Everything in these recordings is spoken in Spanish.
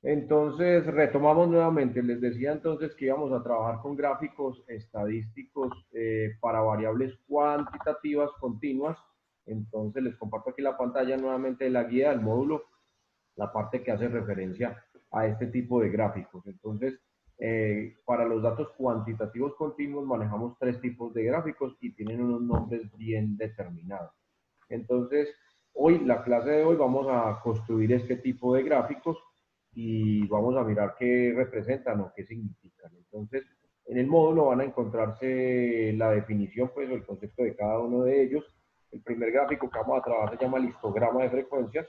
Entonces, retomamos nuevamente. Les decía entonces que íbamos a trabajar con gráficos estadísticos para variables cuantitativas continuas. Entonces, les comparto aquí la pantalla nuevamente de la guía del módulo, la parte que hace referencia a este tipo de gráficos. Entonces, para los datos cuantitativos continuos manejamos tres tipos de gráficos y tienen unos nombres bien determinados. Entonces, hoy, la clase de hoy, vamos a construir este tipo de gráficos y vamos a mirar qué representan o qué significan. Entonces, en el módulo van a encontrarse la definición, pues, o el concepto de cada uno de ellos. El primer gráfico que vamos a trabajar se llama el histograma de frecuencias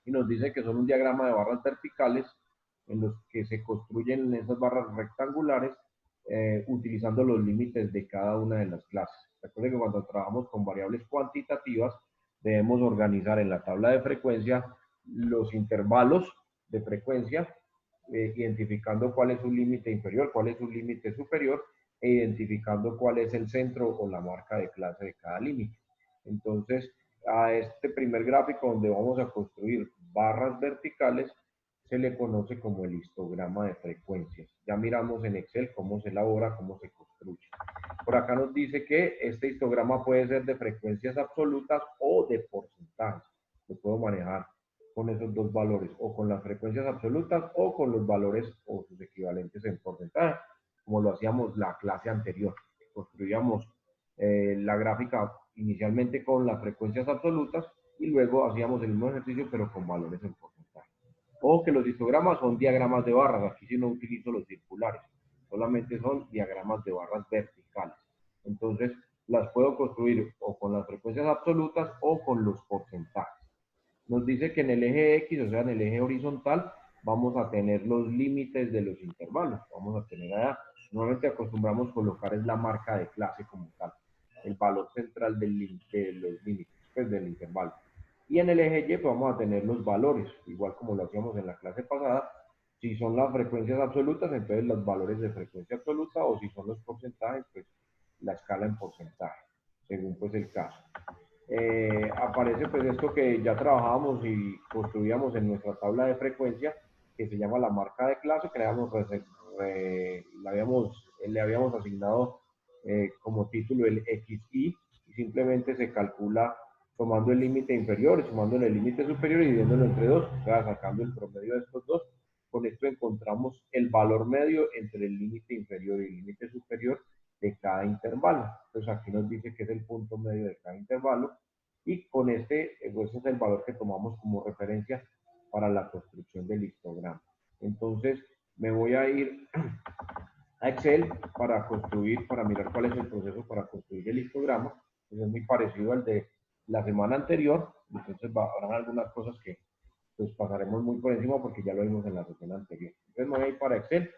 y nos dice que son un diagrama de barras verticales en los que se construyen esas barras rectangulares utilizando los límites de cada una de las clases. Recuerden que cuando trabajamos con variables cuantitativas debemos organizar en la tabla de frecuencia los intervalos de frecuencia, identificando cuál es su límite inferior, cuál es su límite superior e identificando cuál es el centro o la marca de clase de cada límite. Entonces, a este primer gráfico donde vamos a construir barras verticales se le conoce como el histograma de frecuencias. Ya miramos en Excel cómo se elabora, cómo se construye. Por acá nos dice que este histograma puede ser de frecuencias absolutas o de porcentajes. Lo puedo manejar con esos dos valores, o con las frecuencias absolutas o con los valores o sus equivalentes en porcentaje, como lo hacíamos la clase anterior. Construíamos la gráfica inicialmente con las frecuencias absolutas y luego hacíamos el mismo ejercicio pero con valores en porcentaje. O que los histogramas son diagramas de barras, aquí sí no utilizo los circulares, solamente son diagramas de barras verticales. Entonces las puedo construir o con las frecuencias absolutas o con los porcentajes. Nos dice que en el eje X, o sea, en el eje horizontal, vamos a tener los límites de los intervalos. Vamos a tener allá, normalmente acostumbramos colocar es la marca de clase como tal, el valor central de los límites, pues del intervalo. Y en el eje Y pues vamos a tener los valores, igual como lo hacíamos en la clase pasada. Si son las frecuencias absolutas, entonces los valores de frecuencia absoluta, o si son los porcentajes, pues la escala en porcentaje, según pues el caso. Aparece pues esto que ya trabajábamos y construíamos en nuestra tabla de frecuencia, que se llama la marca de clase, que le habíamos asignado como título el XI, y simplemente se calcula tomando el límite inferior, sumando el límite superior y dividiéndolo entre dos, o sea, sacando el promedio de estos dos. Con esto encontramos el valor medio entre el límite inferior y el límite superior de cada intervalo. Entonces aquí nos dice que es el punto medio de cada intervalo y con pues es el valor que tomamos como referencia para la construcción del histograma. Entonces me voy a ir a Excel para construir, para mirar cuál es el proceso para construir el histograma. Pues es muy parecido al de la semana anterior, entonces habrán algunas cosas que pues pasaremos muy por encima porque ya lo vimos en la sesión anterior. Entonces me voy a ir para Excel,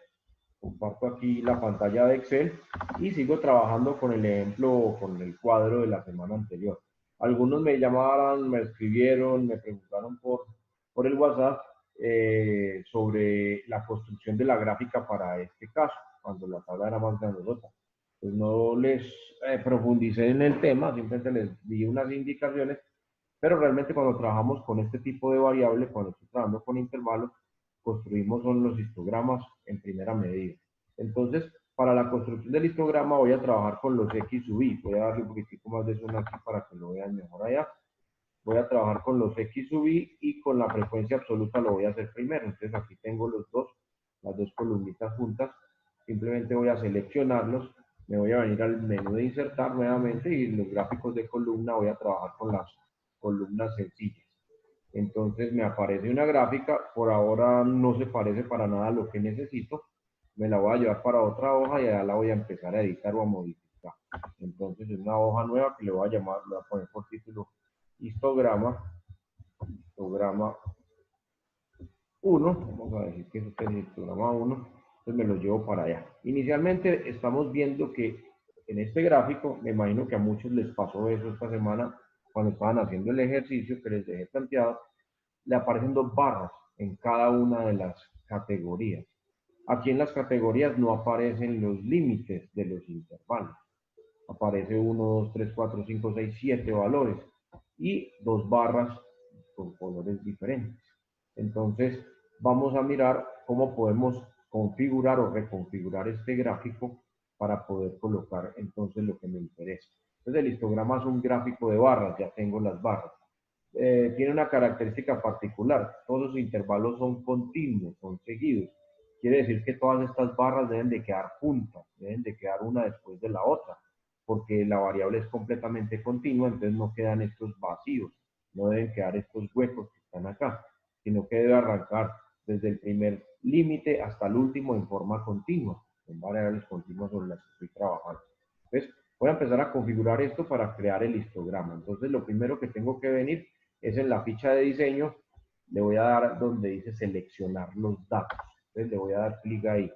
comparto aquí la pantalla de Excel y sigo trabajando con el ejemplo, con el cuadro de la semana anterior. Algunos me llamaron, me escribieron, me preguntaron por el WhatsApp sobre la construcción de la gráfica para este caso, cuando la tabla era más grandota. Pues no les profundicé en el tema, simplemente les di unas indicaciones, pero realmente cuando trabajamos con este tipo de variables, cuando estoy trabajando con intervalos, construimos son los histogramas en primera medida. Entonces, para la construcción del histograma voy a trabajar con los X sub I. Voy a darle un poquitico más de zoom aquí para que lo vean mejor allá. Voy a trabajar con los X sub I y con la frecuencia absoluta lo voy a hacer primero. Entonces aquí tengo las dos columnitas juntas. Simplemente voy a seleccionarlos. Me voy a venir al menú de insertar nuevamente y los gráficos de columna voy a trabajar con las columnas sencillas. Entonces me aparece una gráfica, por ahora no se parece para nada a lo que necesito, me la voy a llevar para otra hoja y ya la voy a empezar a editar o a modificar. Entonces es una hoja nueva que le voy a llamar, le voy a poner por título histograma 1, vamos a decir que este es el histograma 1, entonces me lo llevo para allá. Inicialmente estamos viendo que en este gráfico, me imagino que a muchos les pasó eso esta semana cuando estaban haciendo el ejercicio que les dejé planteado, le aparecen dos barras en cada una de las categorías. Aquí en las categorías no aparecen los límites de los intervalos. Aparece 1, 2, 3, 4, 5, 6, 7 valores y dos barras con colores diferentes. Entonces, vamos a mirar cómo podemos configurar o reconfigurar este gráfico para poder colocar entonces lo que me interesa. Entonces, el histograma es un gráfico de barras, ya tengo las barras. Tiene una característica particular, todos los intervalos son continuos, son seguidos. Quiere decir que todas estas barras deben de quedar juntas, deben de quedar una después de la otra, porque la variable es completamente continua, entonces no quedan estos vacíos, no deben quedar estos huecos que están acá, sino que debe arrancar desde el primer límite hasta el último en forma continua, son variables continuas sobre las que estoy trabajando. Entonces, voy a empezar a configurar esto para crear el histograma. Entonces, lo primero que tengo que venir es en la ficha de diseño, le voy a dar donde dice seleccionar los datos. Entonces, le voy a dar clic ahí.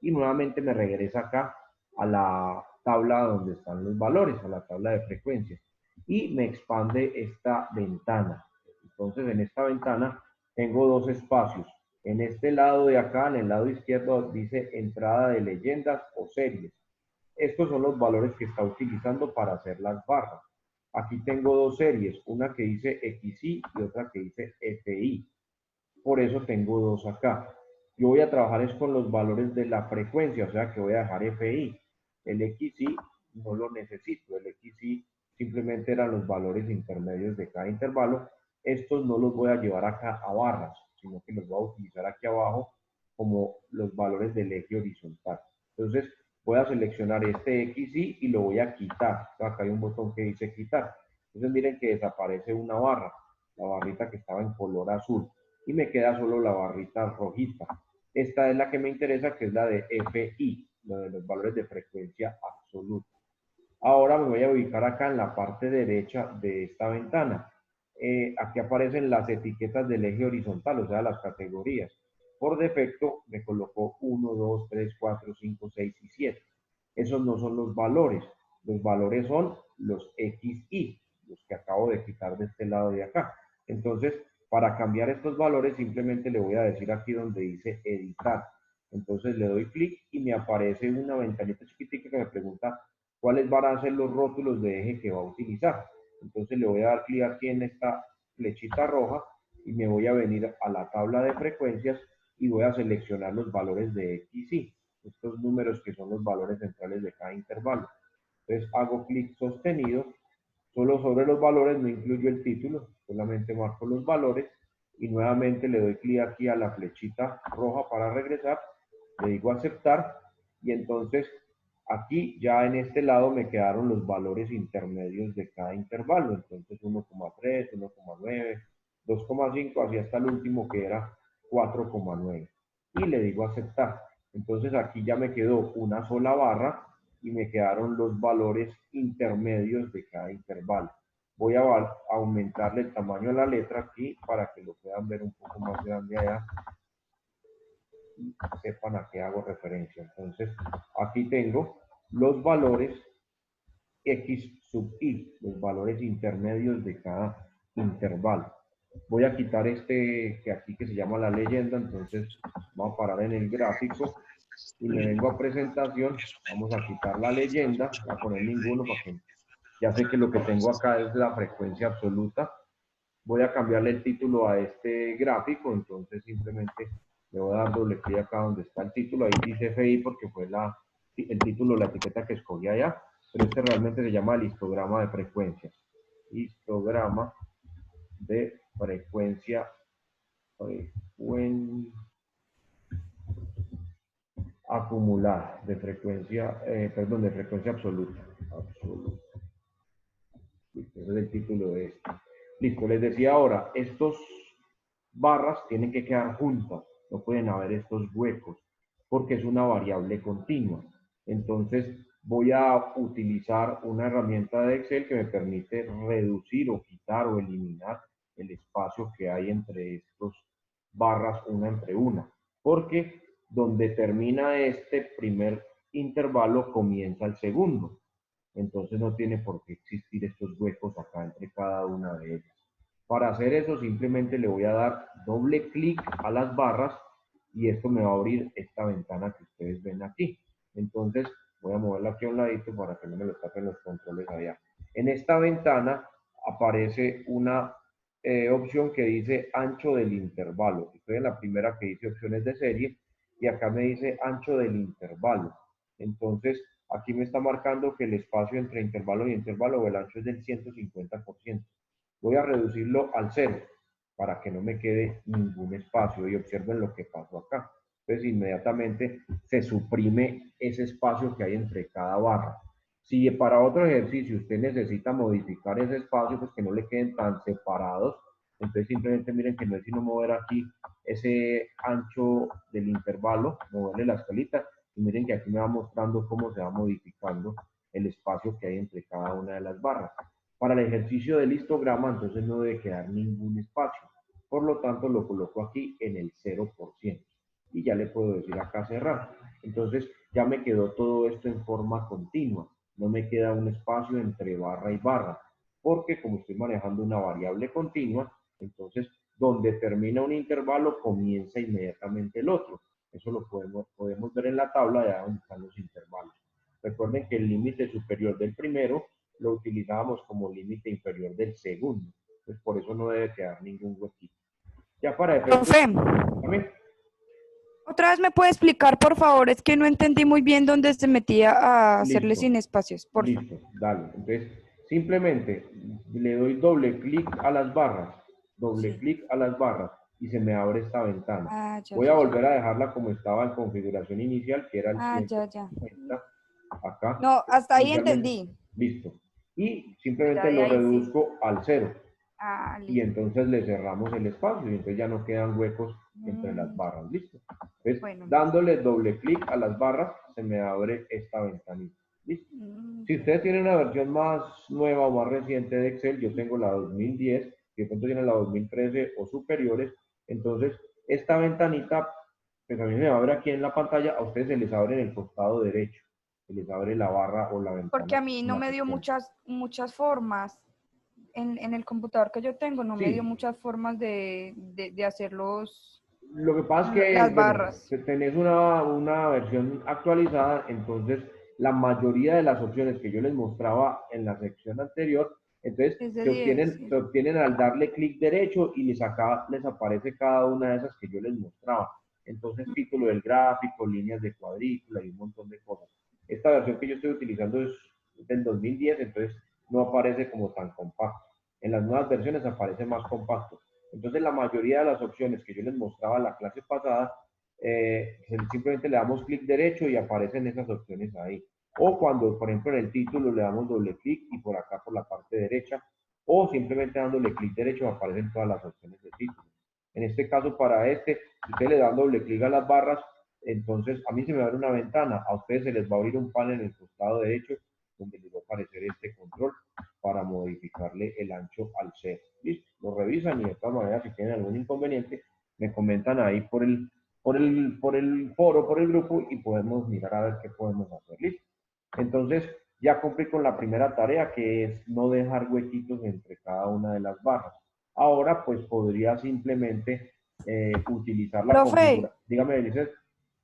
Y nuevamente me regresa acá a la tabla donde están los valores, a la tabla de frecuencias. Y me expande esta ventana. Entonces, en esta ventana tengo dos espacios. En este lado de acá, en el lado izquierdo, dice entrada de leyendas o series. Estos son los valores que está utilizando para hacer las barras. Aquí tengo dos series, una que dice XY y otra que dice FI. Por eso tengo dos acá. Yo voy a trabajar es con los valores de la frecuencia, o sea que voy a dejar FI. El XY no lo necesito, el XY simplemente eran los valores intermedios de cada intervalo. Estos no los voy a llevar acá a barras, sino que los voy a utilizar aquí abajo como los valores del eje horizontal. Entonces voy a seleccionar este XY y lo voy a quitar. Acá hay un botón que dice quitar. Entonces miren que desaparece una barra, la barrita que estaba en color azul, y me queda solo la barrita rojita. Esta es la que me interesa, que es la de FI, la de los valores de frecuencia absoluta. Ahora me voy a ubicar acá en la parte derecha de esta ventana. Aquí aparecen las etiquetas del eje horizontal, o sea, las categorías. Por defecto me colocó 1, 2, 3, 4, 5, 6 y 7. Esos no son los valores. Los valores son los XY, los que acabo de quitar de este lado de acá. Entonces, para cambiar estos valores, simplemente le voy a decir aquí donde dice editar. Entonces le doy clic y me aparece una ventanita chiquitica que me pregunta cuáles van a ser los rótulos de eje que va a utilizar. Entonces le voy a dar clic aquí en esta flechita roja y me voy a venir a la tabla de frecuencias y voy a seleccionar los valores de X, Y, estos números que son los valores centrales de cada intervalo. Entonces hago clic sostenido, solo sobre los valores, no incluyo el título, solamente marco los valores y nuevamente le doy clic aquí a la flechita roja para regresar, le digo aceptar y entonces aquí ya en este lado me quedaron los valores intermedios de cada intervalo, entonces 1,3, 1,9, 2,5, así hasta el último que era 4,9 y le digo aceptar. Entonces aquí ya me quedó una sola barra y me quedaron los valores intermedios de cada intervalo. Voy a aumentarle el tamaño a la letra aquí para que lo puedan ver un poco más grande allá y sepan a qué hago referencia. Entonces, aquí tengo los valores X sub I, los valores intermedios de cada intervalo. Voy a quitar este que aquí que se llama la leyenda, entonces vamos a parar en el gráfico y me vengo a presentación, vamos a quitar la leyenda, voy a poner ninguno para que ya sé que lo que tengo acá es la frecuencia absoluta. Voy a cambiarle el título a este gráfico, entonces simplemente le voy a dar doble clic acá donde está el título, ahí dice FI porque fue el título, la etiqueta que escogí allá, pero este realmente se llama el histograma de frecuencias. Histograma de frecuencia, acumulada, de frecuencia, perdón, de frecuencia absoluta. Absoluta. Listo, ese es el título de esto. Listo, les decía ahora, estos barras tienen que quedar juntas, no pueden haber estos huecos, porque es una variable continua. Entonces, voy a utilizar una herramienta de Excel que me permite reducir o quitar o eliminar el espacio que hay entre estos barras una entre una, porque donde termina este primer intervalo comienza el segundo. Entonces no tiene por qué existir estos huecos acá entre cada una de ellas. Para hacer eso simplemente le voy a dar doble clic a las barras y esto me va a abrir esta ventana que ustedes ven aquí. Entonces voy a moverla aquí a un ladito para que no me lo tapen los controles allá. En esta ventana aparece una opción que dice ancho del intervalo. Estoy en la primera que dice opciones de serie y acá me dice ancho del intervalo. Entonces, aquí me está marcando que el espacio entre intervalo y intervalo o el ancho es del 150%. Voy a reducirlo al 0 para que no me quede ningún espacio y observen lo que pasó acá. Entonces, inmediatamente se suprime ese espacio que hay entre cada barra. Si para otro ejercicio usted necesita modificar ese espacio, pues que no le queden tan separados, entonces simplemente miren que no es sino mover aquí ese ancho del intervalo, moverle la escalita, y miren que aquí me va mostrando cómo se va modificando el espacio que hay entre cada una de las barras. Para el ejercicio del histograma, entonces no debe quedar ningún espacio. Por lo tanto, lo coloco aquí en el 0%. Y ya le puedo decir acá cerrar. Entonces, ya me quedó todo esto en forma continua. No me queda un espacio entre barra y barra. Porque como estoy manejando una variable continua, entonces donde termina un intervalo comienza inmediatamente el otro. Eso lo podemos ver en la tabla de donde están los intervalos. Recuerden que el límite superior del primero lo utilizábamos como límite inferior del segundo. Entonces, por eso no debe quedar ningún huequito. Ya para efectos... Profe, ¿También? otra vez me puede explicar, por favor, es que no entendí muy bien dónde se metía a hacerle Listo, sin espacios, por favor. listo, dale. Entonces, simplemente le doy doble clic a las barras, doble Sí. clic a las barras y se me abre esta ventana. Ah, ya, Voy a ya, ya. volver a dejarla como estaba en configuración inicial, que era el Ah, ya, ya. 150, acá, No, hasta ahí inicialmente, entendí. listo. Y Pero ya simplemente de lo ahí sí. reduzco al 0 Ah, y listo. entonces le cerramos el espacio y entonces ya no quedan huecos entre las Mm, barras, listo. Entonces, bueno, listo. dándole doble clic a las barras, se me abre esta ventanita, listo. Si Ya. ustedes tienen una versión más nueva o más reciente de Excel, yo tengo la 2010, que de pronto tienen la 2013 o superiores, entonces esta ventanita, pues a mí me abre aquí en la pantalla, a ustedes se les abre en el costado derecho, se les abre la barra o la Porque a ventana mí en no las me dio opciones. muchas formas. En el computador que yo tengo no me dio Sí, muchas formas de hacer lo que pasa es que, las bueno, barras. si tenés una versión actualizada, entonces la mayoría de las opciones que yo les mostraba en la sección anterior, entonces Es de 10. Sí. se obtienen al darle clic derecho y les aparece cada una de esas que yo les mostraba. Entonces, título del gráfico, líneas de cuadrícula y un montón de cosas. Esta versión que yo estoy utilizando es del 2010, entonces no aparece como tan compacto. En las nuevas versiones aparece más compacto. Entonces, la mayoría de las opciones que yo les mostraba en la clase pasada, simplemente le damos clic derecho y aparecen esas opciones ahí. O cuando, por ejemplo, en el título le damos doble clic y por acá por la parte derecha, o simplemente dándole clic derecho aparecen todas las opciones de título. En este caso, para este, si ustedes le dan doble clic a las barras, entonces a mí se me abre una ventana, a ustedes se les va a abrir un panel en el costado derecho donde les va a aparecer este control para modificarle el ancho al 0. Listo, lo revisan y de todas maneras si tienen algún inconveniente me comentan ahí por el foro, por el grupo y podemos mirar a ver qué podemos hacer. Listo. Entonces ya cumplí con la primera tarea que es no dejar huequitos entre cada una de las barras. Ahora pues podría simplemente utilizar la Profe, configuración. Dígame, Belices.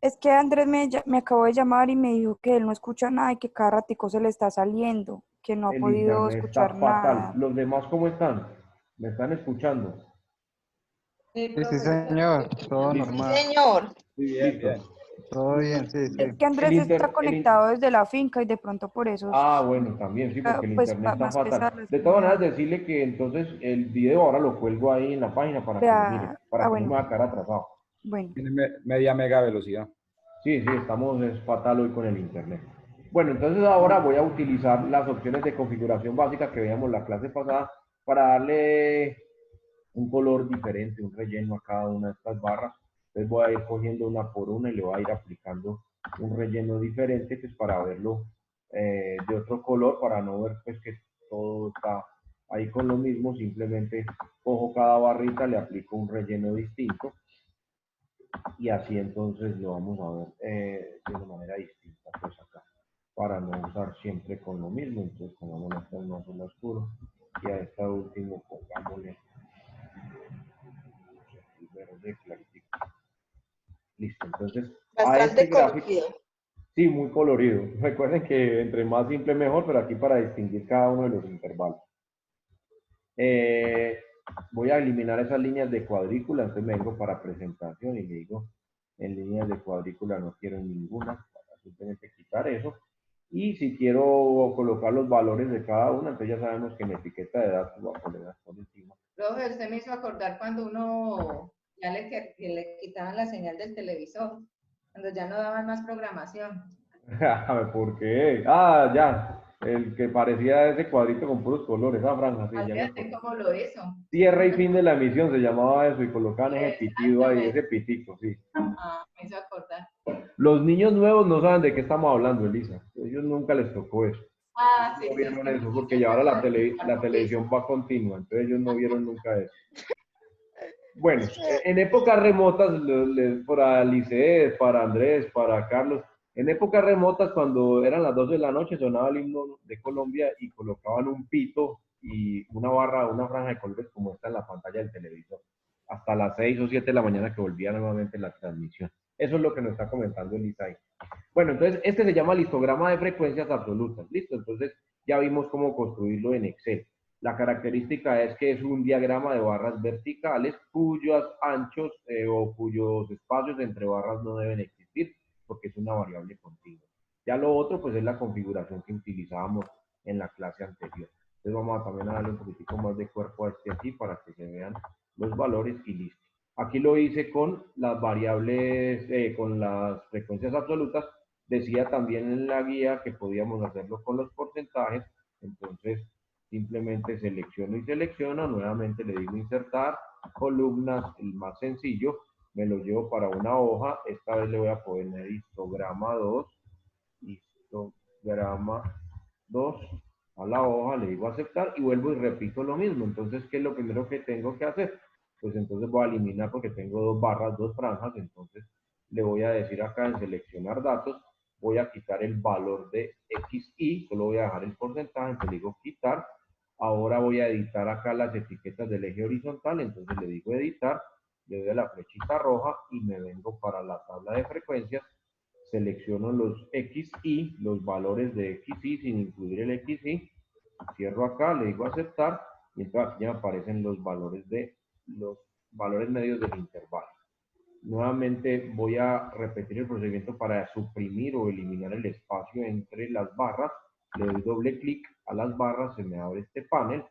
es que Andrés me acabó de llamar y me dijo que él no escucha nada y que cada ratico se le está saliendo, que no ha El podido internet está escuchar fatal. nada. ¿Los demás cómo están? ¿Me están escuchando? Sí, Sí, sí, profe, yo también señor, estoy todo escuchando. Sí, normal, señor. Sí, bien, Listo. bien. todo bien, sí, Es sí. que Andrés está El conectado desde la finca y de pronto por eso bueno, también sí, porque el pues internet está más fatal. pesada la De todas maneras, señal. decirle que entonces el video ahora lo cuelgo ahí en la página para que lo mire, para que no me Bueno, va a quedar atrasado. bueno. Tiene media mega velocidad. Sí, sí, estamos es fatal hoy con el internet. Bueno, entonces ahora voy a utilizar las opciones de configuración básica que veíamos la clase pasada para darle un color diferente, un relleno a cada una de estas barras. Entonces voy a ir cogiendo una por una y le voy a ir aplicando un relleno diferente, pues para verlo de otro color, para no ver pues que todo está ahí con lo mismo, simplemente cojo cada barrita, le aplico un relleno distinto y así entonces lo vamos a ver de una manera distinta pues acá, para no usar siempre con lo mismo. Entonces pongámosle esta en un azul oscuro y a esta último pongámosle el verde clarito. Listo, entonces a este Bastante gráfico, colorido. sí, muy colorido. Recuerden que entre más simple mejor, pero aquí para distinguir cada uno de los intervalos. Eh, voy a eliminar esas líneas de cuadrícula, entonces me vengo para presentación y le digo, en líneas de cuadrícula no quiero ninguna, para simplemente quitar eso. Y si quiero colocar los valores de cada una, entonces ya sabemos que en etiqueta de datos voy a ponerlas por encima. Profe, usted me hizo acordar cuando uno ya que le quitaban la señal del televisor, cuando ya no daban más programación. ¿Por qué? Ah, ya. El que parecía ese cuadrito con puros colores, esa franja, sí, ya me Fíjate acuerdo. cómo lo hizo. Cierre y fin de la emisión se llamaba eso y colocaban ese pitido ahí, ese pitico, sí. Ah, me hizo acordar. Los niños nuevos no saben de qué estamos hablando, Elisa. Ellos nunca les tocó eso. Ah, sí, No sí, es vieron que eso, mis porque niños ya ahora la, están en la cuarto televisión piso. va continua, entonces ellos no vieron nunca eso. Bueno, en épocas remotas, para Lice, para Andrés, para Carlos, en épocas remotas, cuando eran las 12 de la noche, sonaba el himno de Colombia y colocaban un pito y una barra, una franja de colores como está en la pantalla del televisor, hasta las 6 o 7 de la mañana que volvía nuevamente la transmisión. Eso es lo que nos está comentando Elisa ahí. Bueno, entonces este se llama listograma de frecuencias absolutas. Listo, entonces ya vimos cómo construirlo en Excel. La característica es que es un diagrama de barras verticales cuyos anchos o cuyos espacios entre barras no deben existir porque es una variable continua. Ya lo otro pues es la configuración que utilizábamos en la clase anterior. Entonces vamos a también a darle un poquitico más de cuerpo a este aquí para que se vean los valores y listo. Aquí lo hice con las variables, con las frecuencias absolutas. Decía también en la guía que podíamos hacerlo con los porcentajes, entonces simplemente selecciono y selecciono, nuevamente le digo insertar, columnas, el más sencillo, me lo llevo para una hoja, esta vez le voy a poner histograma 2, histograma 2 a la hoja, le digo aceptar y vuelvo y repito lo mismo. Entonces, ¿qué es lo primero que tengo que hacer? Pues entonces voy a eliminar porque tengo dos barras, dos franjas, entonces le voy a decir acá en seleccionar datos, voy a quitar el valor de XY, solo voy a dejar el porcentaje, entonces le digo quitar. Ahora voy a editar acá las etiquetas del eje horizontal, entonces le digo editar, le doy a la flechita roja y me vengo para la tabla de frecuencias, selecciono los XY, los valores de XY sin incluir el XY, cierro acá, le digo aceptar y entonces aquí ya aparecen los valores medios del intervalo. Nuevamente voy a repetir el procedimiento para suprimir o eliminar el espacio entre las barras. Le doy doble clic a las barras, se me abre este panel.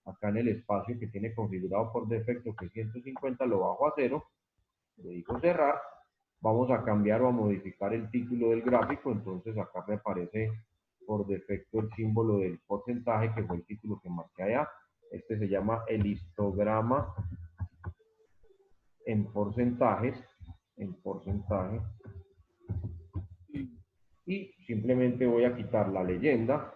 Acá en el espacio que tiene configurado por defecto que es 150 lo bajo a 0. Le digo cerrar. Vamos a cambiar o a modificar el título del gráfico. Entonces acá me aparece por defecto el símbolo del porcentaje que fue el título que marqué allá. Este se llama el histograma en porcentajes, y simplemente voy a quitar la leyenda.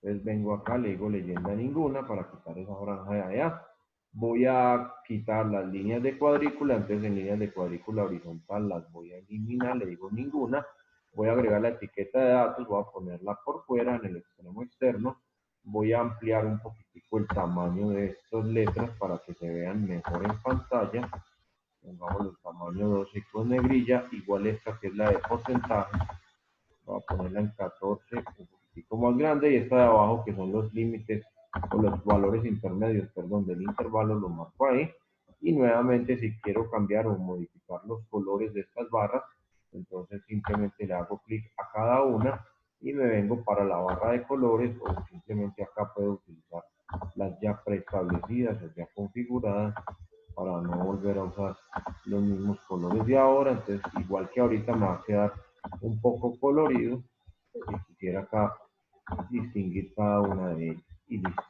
Entonces vengo acá, le digo leyenda ninguna para quitar esa franja de allá. Voy a quitar las líneas de cuadrícula, entonces en líneas de cuadrícula horizontal las voy a eliminar, le digo ninguna. Voy a agregar la etiqueta de datos, voy a ponerla por fuera en el extremo externo. Voy a ampliar un poquitico el tamaño de estas letras para que se vean mejor en pantalla. Pongamos el tamaño 12 con negrilla, igual esta que es la de porcentaje. Voy a ponerla en 14, un poquitico más grande, y esta de abajo que son los límites o los valores intermedios, perdón, del intervalo, lo marco ahí. Y nuevamente si quiero cambiar o modificar los colores de estas barras, entonces simplemente le hago clic a cada una y me vengo para la barra de colores, o simplemente acá puedo utilizar las ya preestablecidas o ya configuradas para no volver a usar los mismos colores de ahora. Entonces igual que ahorita me va a quedar un poco colorido y quisiera acá distinguir cada una de ellas y listo.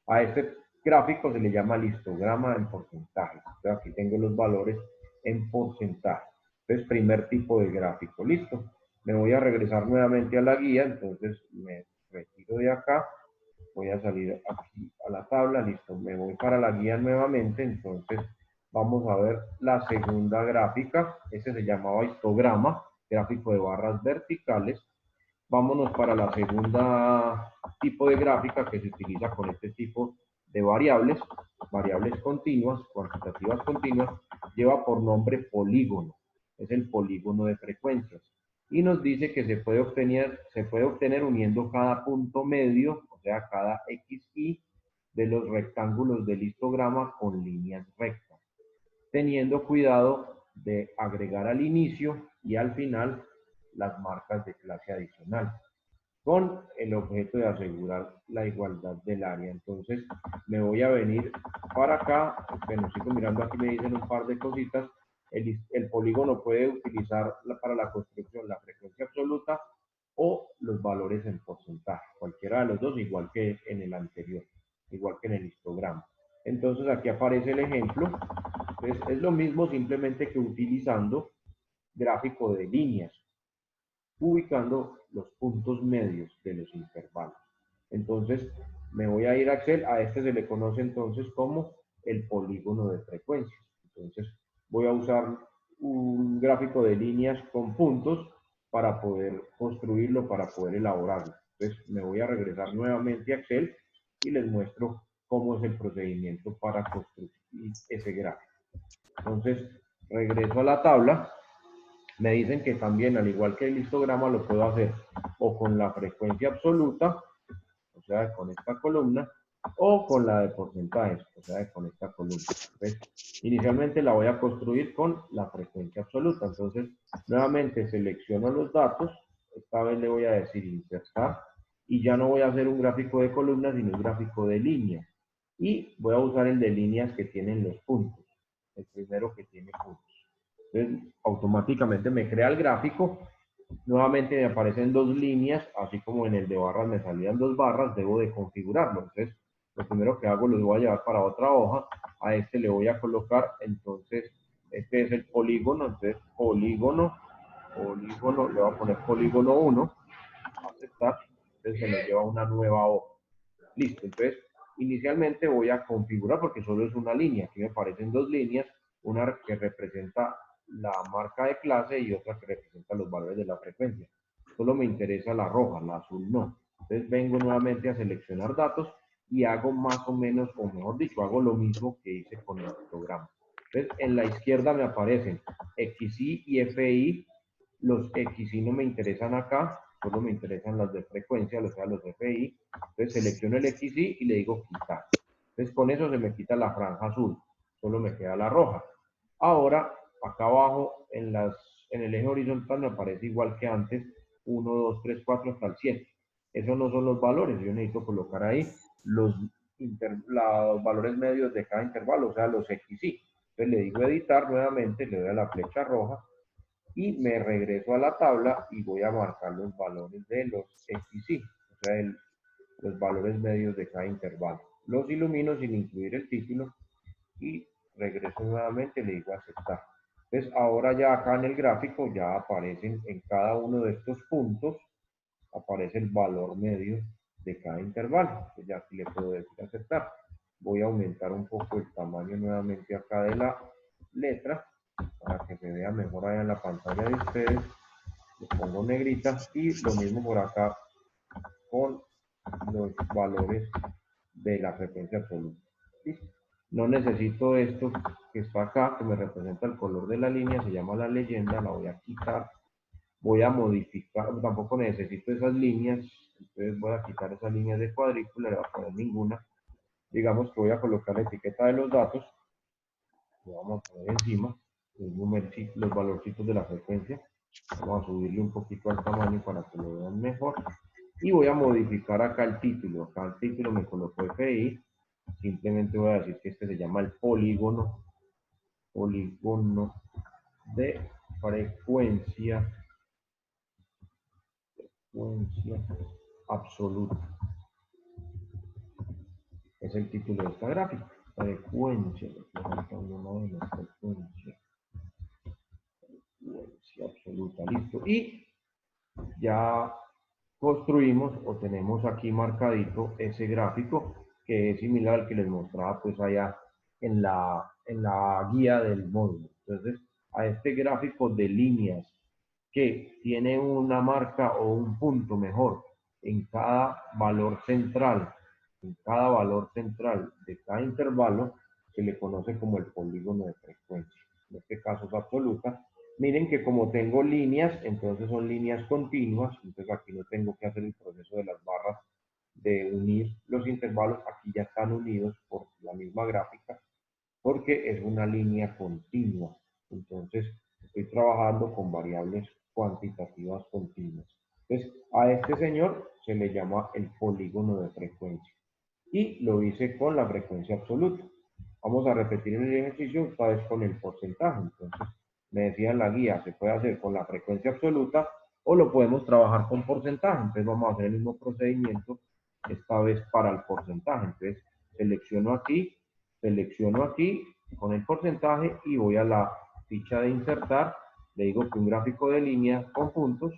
A este gráfico se le llama histograma en porcentajes. Entonces aquí tengo los valores en porcentaje. Entonces primer tipo de gráfico, listo. Me voy a regresar nuevamente a la guía, entonces me retiro de acá, voy a salir aquí a la tabla, listo, me voy para la guía nuevamente, entonces vamos a ver la segunda gráfica, ese se llamaba histograma, gráfico de barras verticales. Vámonos para la segunda tipo de gráfica que se utiliza con este tipo de variables, variables continuas, cuantitativas continuas, lleva por nombre polígono, es el polígono de frecuencias. Y nos dice que se puede obtener uniendo cada punto medio, o sea, cada XY, de los rectángulos del histograma con líneas rectas, teniendo cuidado de agregar al inicio y al final las marcas de clase adicional, con el objeto de asegurar la igualdad del área. Entonces me voy a venir para acá, bueno, sigo mirando aquí, me dicen un par de cositas. El polígono puede utilizar para la construcción la frecuencia absoluta o los valores en porcentaje, cualquiera de los dos, igual que en el anterior, igual que en el histograma. Entonces aquí aparece el ejemplo. Entonces, es lo mismo, simplemente que utilizando gráfico de líneas, ubicando los puntos medios de los intervalos. Entonces, me voy a ir a Excel. A este se le conoce entonces como el polígono de frecuencias. Entonces, voy a usar un gráfico de líneas con puntos para poder construirlo, para poder elaborarlo. Entonces, me voy a regresar nuevamente a Excel y les muestro cómo es el procedimiento para construir ese gráfico. Entonces, regreso a la tabla. Me dicen que también, al igual que el histograma, lo puedo hacer o con la frecuencia absoluta, o sea, con esta columna, o con la de porcentajes, o sea, con esta columna. ¿Ves? Inicialmente la voy a construir con la frecuencia absoluta. Entonces, nuevamente selecciono los datos. Esta vez le voy a decir insertar, y ya no voy a hacer un gráfico de columnas, sino un gráfico de líneas. Y voy a usar el de líneas que tienen los puntos, el primero que tiene puntos. Entonces, automáticamente me crea el gráfico. Nuevamente me aparecen dos líneas, así como en el de barras me salían dos barras, debo de configurarlo. Entonces, lo primero que hago, lo voy a llevar para otra hoja. A este le voy a colocar, entonces, este es el polígono. Entonces, polígono, le voy a poner polígono 1, aceptar. Entonces, se me lleva a una nueva hoja. Listo. Entonces, inicialmente voy a configurar, porque solo es una línea. Aquí me aparecen dos líneas, una que representa la marca de clase y otra que representa los valores de la frecuencia. Solo me interesa la roja, la azul no. Entonces vengo nuevamente a seleccionar datos y hago más o menos, o mejor dicho, hago lo mismo que hice con el programa. Entonces en la izquierda me aparecen XY y FI. Los XY no me interesan acá, solo me interesan las de frecuencia, o sea, los FI. Entonces selecciono el XY y le digo quitar. Entonces con eso se me quita la franja azul, solo me queda la roja. Ahora, acá abajo, en el eje horizontal me aparece igual que antes, 1, 2, 3, 4 hasta el 7. Esos no son los valores, yo necesito colocar ahí los valores medios de cada intervalo, o sea, los XY. Entonces le digo editar nuevamente, le doy a la flecha roja y me regreso a la tabla y voy a marcar los valores de los XY, o sea, los valores medios de cada intervalo. Los ilumino sin incluir el título y regreso nuevamente, le digo aceptar. Entonces ahora ya acá en el gráfico ya aparecen en cada uno de estos puntos, aparece el valor medio de cada intervalo. Entonces ya aquí le puedo decir aceptar. Voy a aumentar un poco el tamaño nuevamente acá de la letra para que se vea mejor allá en la pantalla de ustedes. Le pongo negrita y lo mismo por acá con los valores de la frecuencia absoluta. ¿Listo? No necesito esto que está acá, que me representa el color de la línea, se llama la leyenda, la voy a quitar. Voy a modificar, tampoco necesito esas líneas, entonces voy a quitar esas líneas de cuadrícula, le voy a poner ninguna. Digamos que voy a colocar la etiqueta de los datos, lo vamos a poner encima, los valorcitos de la frecuencia. Vamos a subirle un poquito al tamaño para que lo vean mejor. Y voy a modificar acá el título. Acá el título me colocó FI. Simplemente voy a decir que este se llama el polígono de frecuencia absoluta. Es el título de esta gráfica. Frecuencia absoluta. Listo. Y ya construimos o tenemos aquí marcadito ese gráfico que es similar al que les mostraba pues allá en la guía del módulo. Entonces, a este gráfico de líneas que tiene una marca o un punto mejor en cada valor central, de cada intervalo, se le conoce como el polígono de frecuencia. En este caso es absoluta. Miren que como tengo líneas, entonces son líneas continuas, entonces aquí no tengo que hacer el proceso de las barras de unir los intervalos, aquí ya están unidos por la misma gráfica, porque es una línea continua. Entonces, estoy trabajando con variables cuantitativas continuas. Entonces, a este señor se le llama el polígono de frecuencia. Y lo hice con la frecuencia absoluta. Vamos a repetir el ejercicio, esta vez con el porcentaje. Entonces, me decía en la guía, se puede hacer con la frecuencia absoluta o lo podemos trabajar con porcentaje. Entonces, vamos a hacer el mismo procedimiento, esta vez para el porcentaje. Entonces, selecciono aquí con el porcentaje y voy a la ficha de insertar. Le digo que un gráfico de línea con puntos,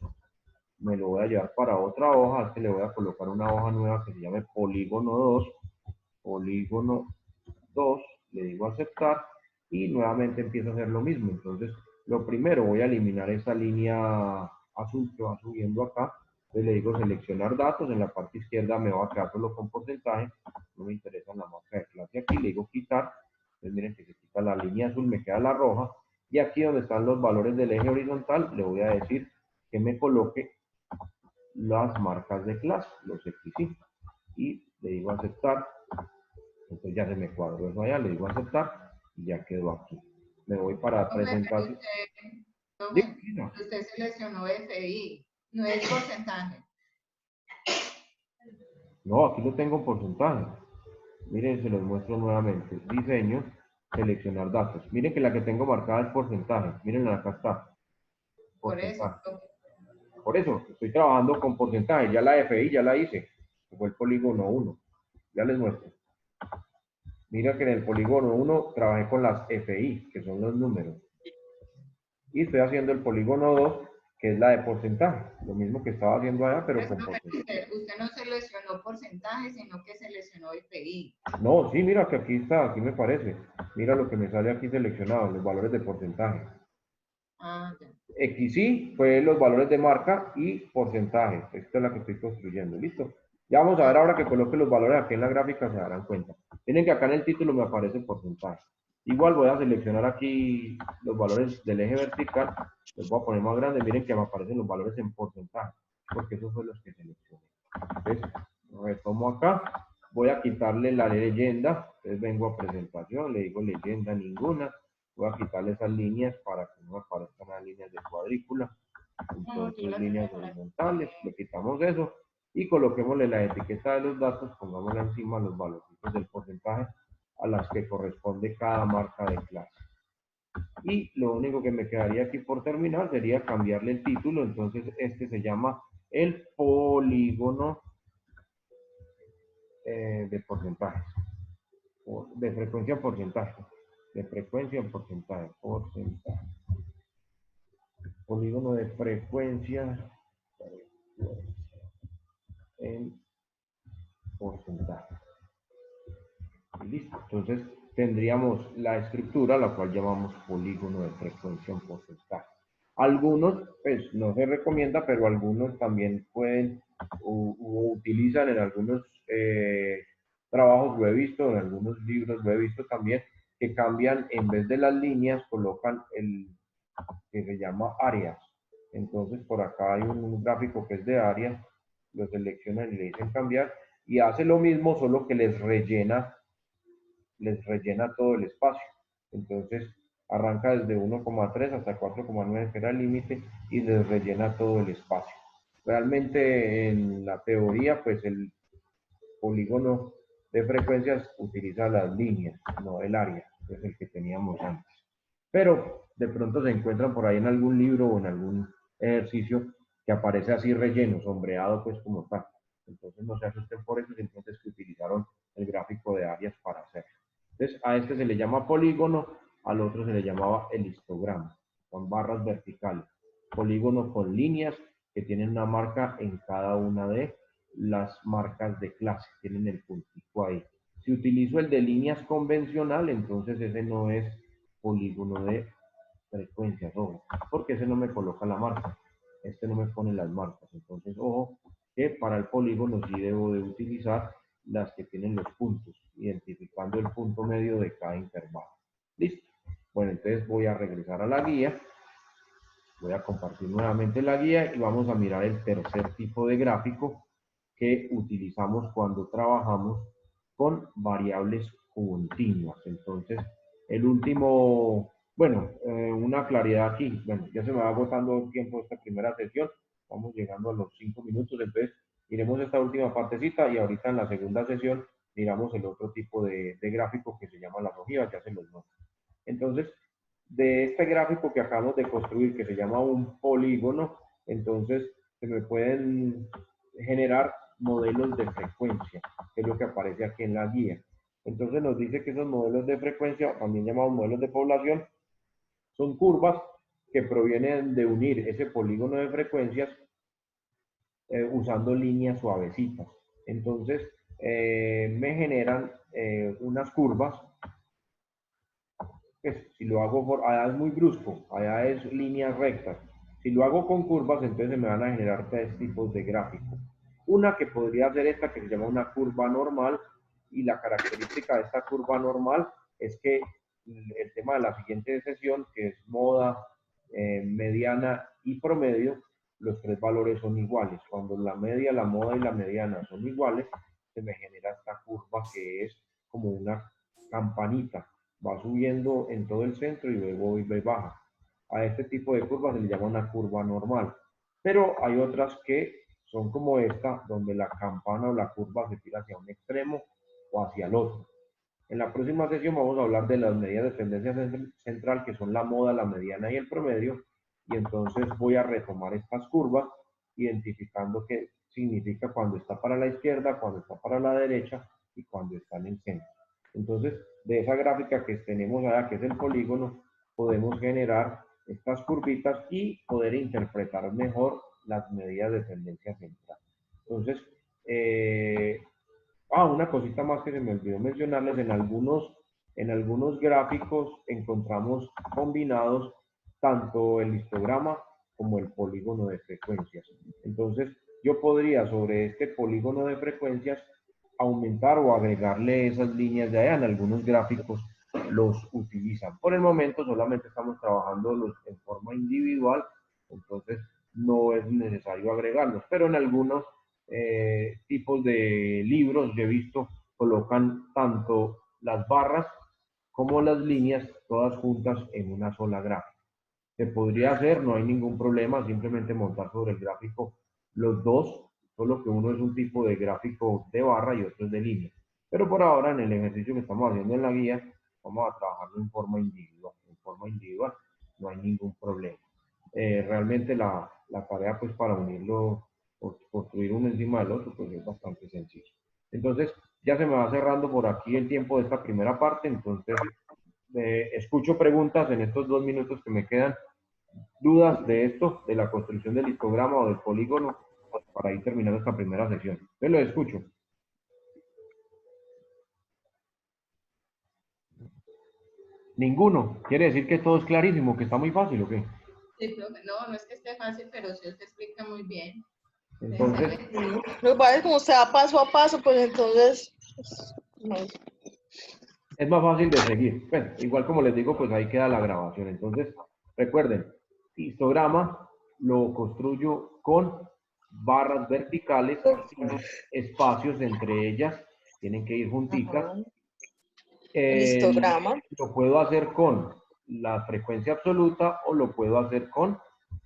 me lo voy a llevar para otra hoja, que le voy a colocar una hoja nueva que se llame polígono 2, polígono 2, le digo aceptar y nuevamente empiezo a hacer lo mismo. Entonces, lo primero voy a eliminar esa línea azul que va subiendo acá. Entonces le digo seleccionar datos, en la parte izquierda me va a quedar solo con porcentaje, no me interesa la marca de clase aquí, le digo quitar. Entonces miren que se quita la línea azul, me queda la roja, y aquí donde están los valores del eje horizontal, le voy a decir que me coloque las marcas de clase, los XY, y le digo aceptar. Entonces ya se me cuadró eso allá, le digo aceptar y ya quedó aquí. Me voy para presentación. Usted seleccionó FI, no es porcentaje. No, aquí lo tengo en porcentaje. Miren, se los muestro nuevamente. Diseño, seleccionar datos. Miren que la que tengo marcada es porcentaje. Miren, acá está. Porcentaje. Por eso, estoy trabajando con porcentaje. Ya la FI ya la hice. Fue el polígono 1. Ya les muestro. Mira que en el polígono 1 trabajé con las FI, que son los números. Y estoy haciendo el polígono 2, que es la de porcentaje. Lo mismo que estaba haciendo allá, pero con porcentaje. Usted no seleccionó porcentaje, sino que seleccionó FI. No, sí, mira que aquí está, aquí me parece. Mira lo que me sale aquí seleccionado, los valores de porcentaje. Ah, ya. XY fue los valores de marca y porcentaje. Esta es la que estoy construyendo, ¿listo? Ya vamos a ver ahora que coloque los valores aquí en la gráfica, se darán cuenta. Miren que acá en el título me aparece porcentaje. Igual voy a seleccionar aquí los valores del eje vertical, los voy a poner más grandes, miren que me aparecen los valores en porcentaje, porque esos son los que seleccioné. Entonces, retomo acá, voy a quitarle la leyenda, entonces vengo a presentación, le digo leyenda ninguna, voy a quitarle esas líneas para que no aparezcan las líneas de cuadrícula, entonces líneas horizontales, le quitamos eso y coloquémosle la etiqueta de los datos, pongámosle encima los valores del porcentaje a las que corresponde cada marca de clase. Y lo único que me quedaría aquí por terminar sería cambiarle el título, entonces este se llama el polígono de porcentajes, de frecuencia en porcentaje, de frecuencia en porcentaje, polígono de frecuencia en porcentaje. Listo, entonces tendríamos la escritura, la cual llamamos polígono de frecuencia en porcentaje. Algunos, pues no se recomienda, pero algunos también pueden o utilizan en algunos trabajos, lo he visto, en algunos libros lo he visto también, que cambian, en vez de las líneas, colocan el que se llama áreas. Entonces por acá hay un gráfico que es de áreas, lo seleccionan y le dicen cambiar, y hace lo mismo, solo que les rellena todo el espacio. Entonces arranca desde 1,3 hasta 4,9 que era el límite y les rellena todo el espacio. Realmente en la teoría pues el polígono de frecuencias utiliza las líneas, no el área, que es el que teníamos antes. Pero de pronto se encuentran por ahí en algún libro o en algún ejercicio que aparece así relleno, sombreado pues como tal. Entonces no se asusten por eso, entonces que utilizaron el gráfico de áreas para hacerlo. Entonces a este se le llama polígono, al otro se le llamaba el histograma, con barras verticales. Polígono con líneas que tienen una marca en cada una de las marcas de clase, tienen el puntico ahí. Si utilizo el de líneas convencional, entonces ese no es polígono de frecuencias, ojo, porque ese no me coloca la marca, este no me pone las marcas. Entonces, ojo, que para el polígono sí debo de utilizar las que tienen los puntos, identificando el punto medio de cada intervalo. Listo. Bueno, entonces voy a regresar a la guía, voy a compartir nuevamente la guía y vamos a mirar el tercer tipo de gráfico, que utilizamos cuando trabajamos con variables continuas. Entonces, el último, bueno, una claridad aquí, bueno, ya se me va agotando el tiempo esta primera sesión, vamos llegando a los 5 minutos, entonces miremos esta última partecita y ahorita en la segunda sesión miramos el otro tipo de gráfico que se llama las ojivas, ya se los muestro. Entonces, de este gráfico que acabamos de construir, que se llama un polígono, entonces se me pueden generar modelos de frecuencia, que es lo que aparece aquí en la guía. Entonces nos dice que esos modelos de frecuencia, también llamados modelos de población, son curvas que provienen de unir ese polígono de frecuencias usando líneas suavecitas. Entonces me generan unas curvas. Pues, si lo hago por, allá es muy brusco, allá es líneas rectas. Si lo hago con curvas, entonces me van a generar tres tipos de gráficos. Una que podría ser esta, que se llama una curva normal, y la característica de esta curva normal es que el tema de la siguiente sesión, que es moda, mediana y promedio, los tres valores son iguales. Cuando la media, la moda y la mediana son iguales, se me genera esta curva que es como una campanita, va subiendo en todo el centro y luego baja. A este tipo de curvas se le llama una curva normal. Pero hay otras que son como esta, donde la campana o la curva se tira hacia un extremo o hacia el otro. En la próxima sesión vamos a hablar de las medidas de tendencia central, que son la moda, la mediana y el promedio. Y entonces voy a retomar estas curvas, identificando qué significa cuando está para la izquierda, cuando está para la derecha y cuando está en el centro. Entonces, de esa gráfica que tenemos allá, que es el polígono, podemos generar estas curvitas y poder interpretar mejor las medidas de tendencia central. Entonces, una cosita más que se me olvidó mencionarles, en algunos gráficos encontramos combinados tanto el histograma como el polígono de frecuencias. Entonces, yo podría sobre este polígono de frecuencias aumentar o agregarle esas líneas de allá. En algunos gráficos los utilizan. Por el momento solamente estamos trabajando en forma individual, entonces no es necesario agregarlos, pero en algunos tipos de libros yo he visto colocan tanto las barras como las líneas todas juntas en una sola gráfica. Se podría hacer, no hay ningún problema, simplemente montar sobre el gráfico los dos, solo que uno es un tipo de gráfico de barra y otro es de línea. Pero por ahora, en el ejercicio que estamos haciendo en la guía, vamos a trabajarlo en forma individual. En forma individual, no hay ningún problema. Realmente la tarea, pues, para unirlo, o construir uno encima del otro, pues es bastante sencillo. Entonces, ya se me va cerrando por aquí el tiempo de esta primera parte, entonces escucho preguntas en estos 2 minutos que me quedan, dudas de esto, de la construcción del histograma o del polígono, para ir terminando esta primera sesión. Yo lo escucho. Ninguno. Quiere decir que todo es clarísimo, que está muy fácil, ¿o qué? Sí, profe. No, no es que esté fácil, pero sí usted explica muy bien. Entonces, Lo que pasa es como usted va paso a paso, pues entonces, no. es más fácil de seguir. Bueno, igual como les digo, pues ahí queda la grabación. Entonces, recuerden, histograma lo construyo con barras verticales sin espacios entre ellas, tienen que ir juntitas. Ajá. El histograma. Lo puedo hacer con la frecuencia absoluta o lo puedo hacer con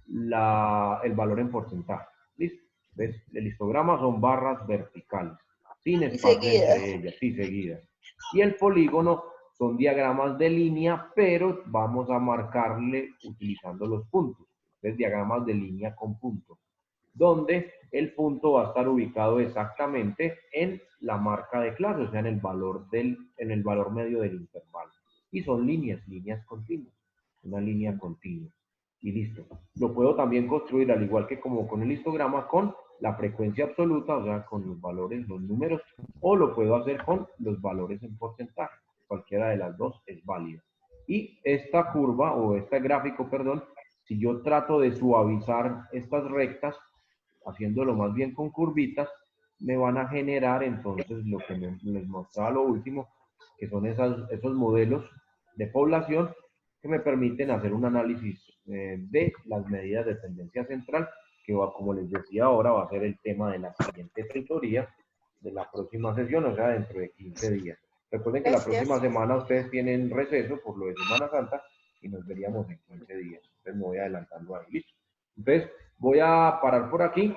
el valor en porcentaje. ¿Listo? ¿Ves? El histograma son barras verticales, sin espacio entre ellas, sí, seguidas. Y el polígono son diagramas de línea, pero vamos a marcarle utilizando los puntos. ¿Ves? Diagramas de línea con puntos, donde el punto va a estar ubicado exactamente en la marca de clase, o sea, en el valor medio del intervalo. Y son líneas continuas, una línea continua. Y listo. Lo puedo también construir, al igual que como con el histograma, con la frecuencia absoluta, o sea, con los valores, los números, o lo puedo hacer con los valores en porcentaje. Cualquiera de las dos es válida. Y esta curva, o este gráfico, perdón, si yo trato de suavizar estas rectas, haciéndolo más bien con curvitas, me van a generar entonces lo que les mostraba lo último, que son esos modelos de población que me permiten hacer un análisis de las medidas de tendencia central, que va, como les decía ahora, va a ser el tema de la siguiente tutoría de la próxima sesión, o sea, dentro de 15 días. Recuerden que la Gracias. próxima semana ustedes tienen receso por lo de Semana Santa y nos veríamos en 15 días. Entonces me voy adelantando ahí, listo. Entonces voy a parar por aquí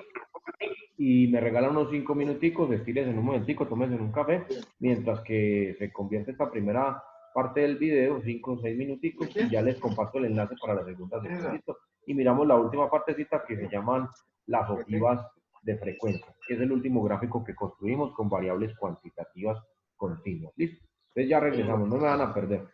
y me regalan unos 5 minuticos, estírense en un momentico, tómense un café, mientras que se convierte esta primera parte del video, 5 o 6 minuticos, y ya les comparto el enlace para la segunda sesión, listo. Y miramos la última partecita que se llaman las ojivas de frecuencia, que es el último gráfico que construimos con variables cuantitativas continuas, listo. Entonces ya regresamos, no me van a perder.